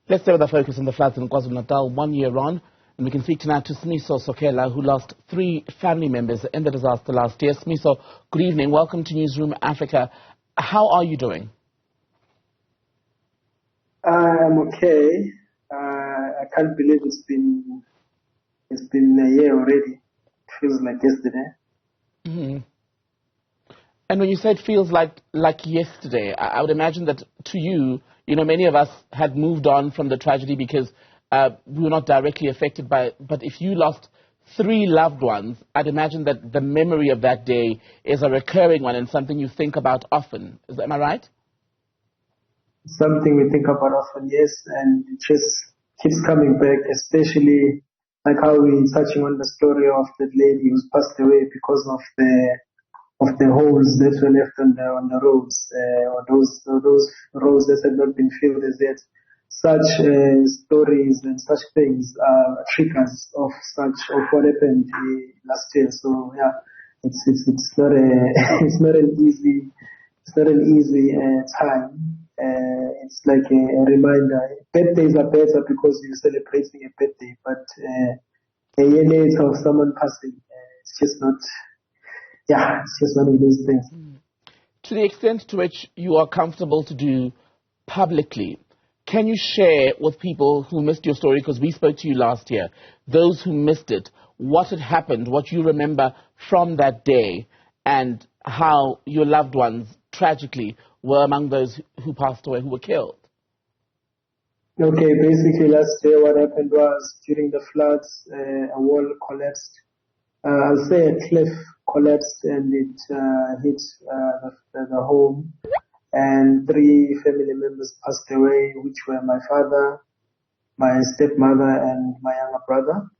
Let's stay with our focus on the floods in KwaZulu-Natal 1 year on, and we can speak tonight to Smiso Sokhela, who lost 3 family members in the disaster last year. Smiso, good evening. Welcome to Newzroom Afrika. How are you doing? I'm okay. I can't believe it's been a year already. It feels like yesterday. Mm-hmm. And when you say it feels like yesterday, I would imagine that to you, many of us had moved on from the tragedy because we were not directly affected by it. But if you lost 3 loved ones, I'd imagine that the memory of that day is a recurring one and something you think about often. Am I right? Something we think about often, yes, and it just keeps coming back, especially like how we're touching on the story of that lady who's passed away because of the holes that were left on the roads, or those roads that had not been filled as yet. Such stories and such things are triggers of what happened last year. So yeah, it's not an easy time. It's like a reminder. Birthdays are better because you're celebrating a birthday, but a year later of someone passing, it's just not. Yeah, it's just one of those things. To the extent to which you are comfortable to do publicly, can you share with people who missed your story, because we spoke to you last year, those who missed it, what had happened, what you remember from that day, and how your loved ones, tragically, were among those who passed away, who were killed? Okay, basically last year what happened was during the floods, a wall collapsed. I'll say a cliff collapsed and it hit the home, and 3 family members passed away, which were my father, my stepmother, and my younger brother.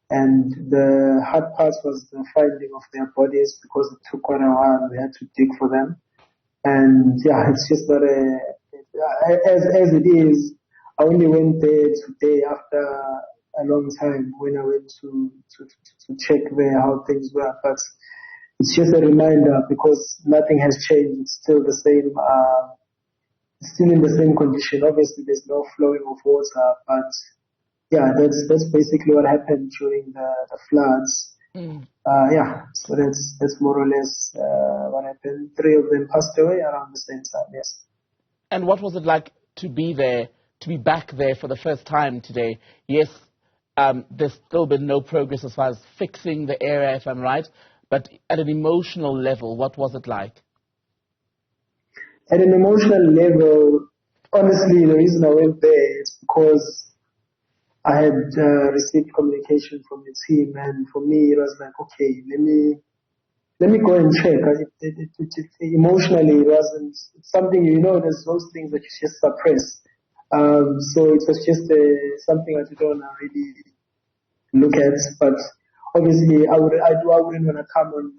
And the hard part was the finding of their bodies because it took quite a while. We had to dig for them. And yeah, it's just not as it is. I only went there today after a long time when I went to check there how things were. But it's just a reminder because nothing has changed. It's still the same. Still in the same condition. Obviously, there's no flowing of water, but yeah, that's basically what happened during the floods. Yeah, so that's more or less what happened. 3 of them passed away around the same time. Yes. And what was it like to be there, to be back there for the first time today? Yes, there's still been no progress as far as fixing the area, if I'm right. But at an emotional level, what was it like? At an emotional level, honestly, the reason I went there is because I had received communication from the team, and for me, it was like, okay, let me go and check. Emotionally, it wasn't something, there's those things that you just suppress. So it was just something that you don't really look at, but obviously, I wouldn't want to come on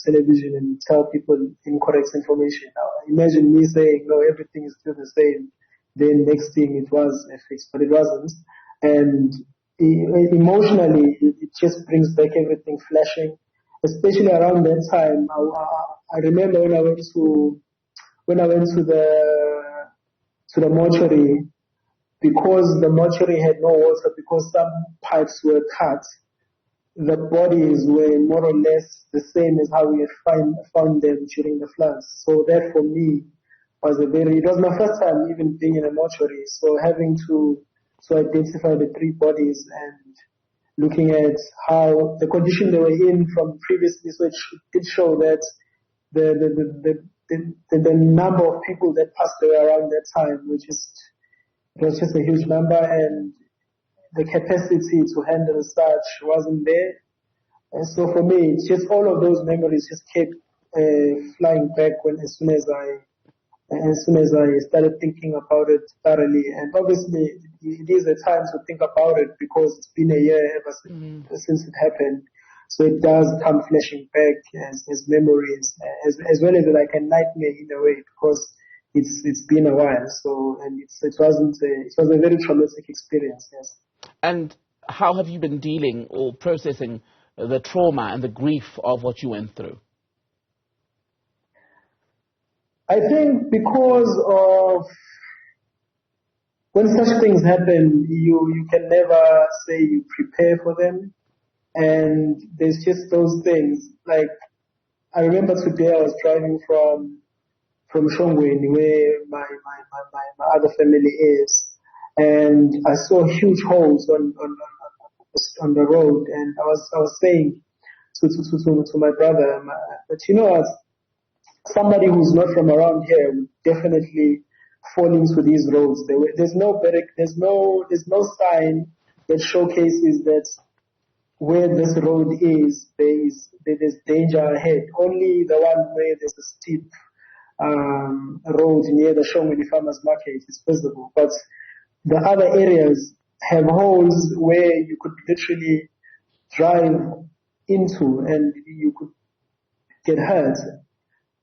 television and tell people incorrect information. Imagine me saying, no, everything is still the same. Then next thing it was fixed, but it wasn't. And emotionally, it just brings back everything flashing, especially around that time. I remember when I went to the mortuary, because the mortuary had no water, because some pipes were cut. The bodies were more or less the same as how we had found them during the floods. So that for me it was my first time even being in a mortuary. So having to identify the 3 bodies and looking at how the condition they were in from previously, so it did show that the number of people that passed away around that time, it was just a huge number, and the capacity to handle such wasn't there. And so for me, it's just all of those memories just kept flying back as soon as I started thinking about it thoroughly. And obviously, it is a time to think about it because it's been a year ever since it happened. So it does come flashing back as memories, as well as like a nightmare in a way, because it's been a while. So, and it was a very traumatic experience. Yes. And how have you been dealing or processing the trauma and the grief of what you went through? I think because of when such things happen, you can never say you prepare for them. And there's just those things. Like, I remember today I was driving from Shongweni, where my other family is, and I saw huge holes on the road, and I was saying to my brother that, you know what, somebody who's not from around here would definitely fall into these roads. There's no sign that showcases that where this road is, there's danger ahead. Only the one where there's a steep road near the Shongweni Farmers Market is visible. But the other areas have holes where you could literally drive into and you could get hurt.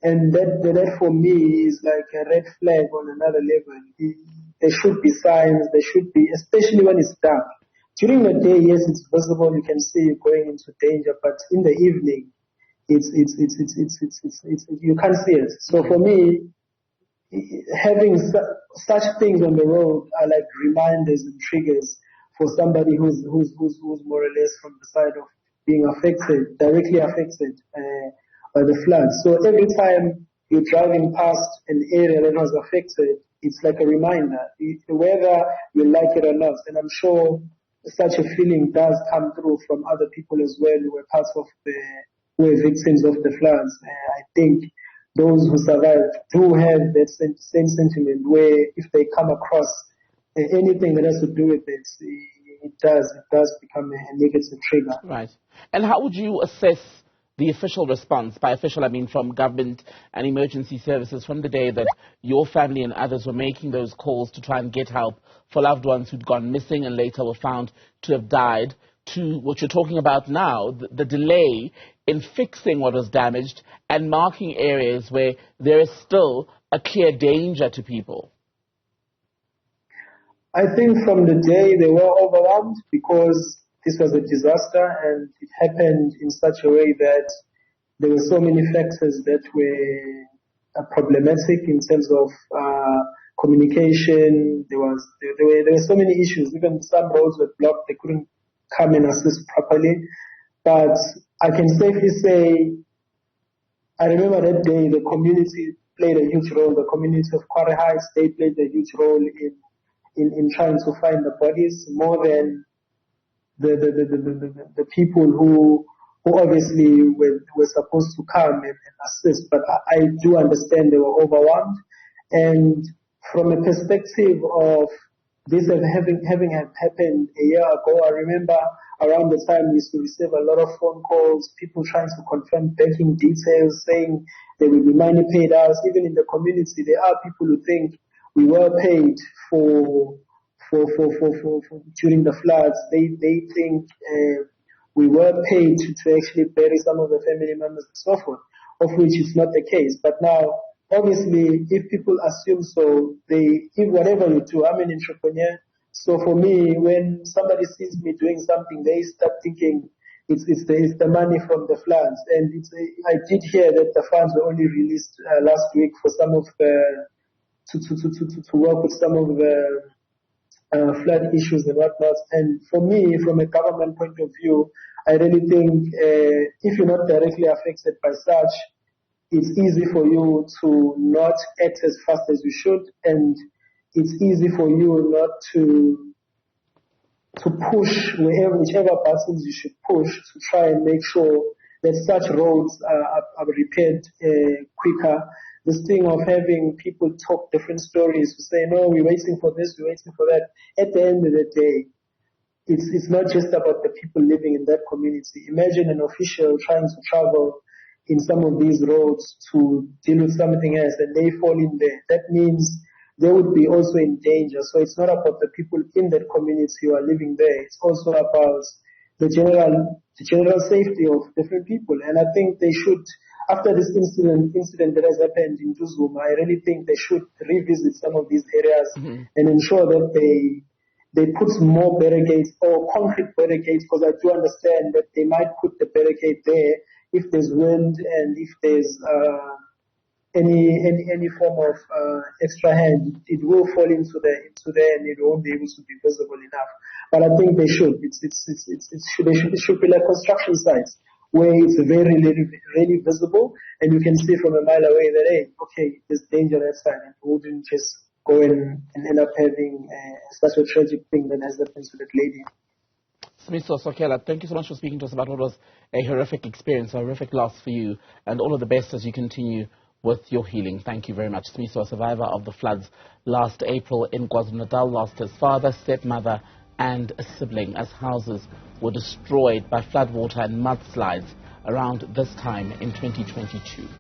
And that for me is like a red flag on another level. There should be signs, there should be, especially when it's dark. During the day, yes, it's visible, you can see you're going into danger, but in the evening, you can't see it. So for me, having such things on the road are like reminders and triggers for somebody who's more or less from the side of being affected, directly affected by the flood. So every time you're driving past an area that was affected, it's like a reminder, whether you like it or not. And I'm sure such a feeling does come through from other people as well who were victims of the floods. I think those who survived do have that same sentiment where if they come across anything that has to do with it, it does become a negative trigger. Right. And how would you assess the official response? By official, I mean from government and emergency services, from the day that your family and others were making those calls to try and get help for loved ones who'd gone missing and later were found to have died, to what you're talking about now, the delay in fixing what was damaged and marking areas where there is still a clear danger to people? I think from the day they were overwhelmed because this was a disaster and it happened in such a way that there were so many factors that were problematic in terms of communication. There were so many issues. Even some roads were blocked. They couldn't come and assist properly. But I can safely say, I remember that day the community played a huge role. The community of Quarry Heights, they played a huge role in trying to find the bodies more than the people who obviously were supposed to come and assist. But I do understand they were overwhelmed. And from a perspective of this having happened a year ago, I remember around the time we used to receive a lot of phone calls, people trying to confirm banking details, saying there will be money paid out. Even in the community, there are people who think we were paid for during the floods. They think we were paid to actually bury some of the family members and so forth, of which is not the case. But now, obviously, if people assume so, if whatever you do, I'm an entrepreneur. So for me, when somebody sees me doing something, they start thinking it's the money from the floods. And I did hear that the funds were only released last week for some of the to work with some of the flood issues and whatnot. And for me, from a government point of view, I really think if you're not directly affected by such, it's easy for you to not act as fast as you should, and it's easy for you not to push whichever buttons you should push to try and make sure that such roads are repaired quicker. This thing of having people talk different stories, to say, no, we're waiting for this, we're waiting for that. At the end of the day, it's not just about the people living in that community. Imagine an official trying to travel in some of these roads to deal with something else and they fall in there. That means they would be also in danger. So it's not about the people in that community who are living there. It's also about the general safety of different people. And I think they should, after this incident that has happened in Newzroom, I really think they should revisit some of these areas and ensure that they put more barricades or concrete barricades, because I do understand that they might put the barricade there if there's wind and if there's any form of extra hand, it will fall into there and it won't be able to be visible enough. But I think they should. It should be like construction sites where it's very really visible and you can see from a mile away that, hey, okay, there's danger that side, and you wouldn't just go and end up having such a tragic thing that has happened to that lady. Smiso Sokhela, thank you so much for speaking to us about what was a horrific experience, a horrific loss for you, and all of the best as you continue with your healing. Thank you very much. Smiso, a survivor of the floods last April in KwaZulu-Natal, lost his father, stepmother, and a sibling as houses were destroyed by floodwater and mudslides around this time in 2022.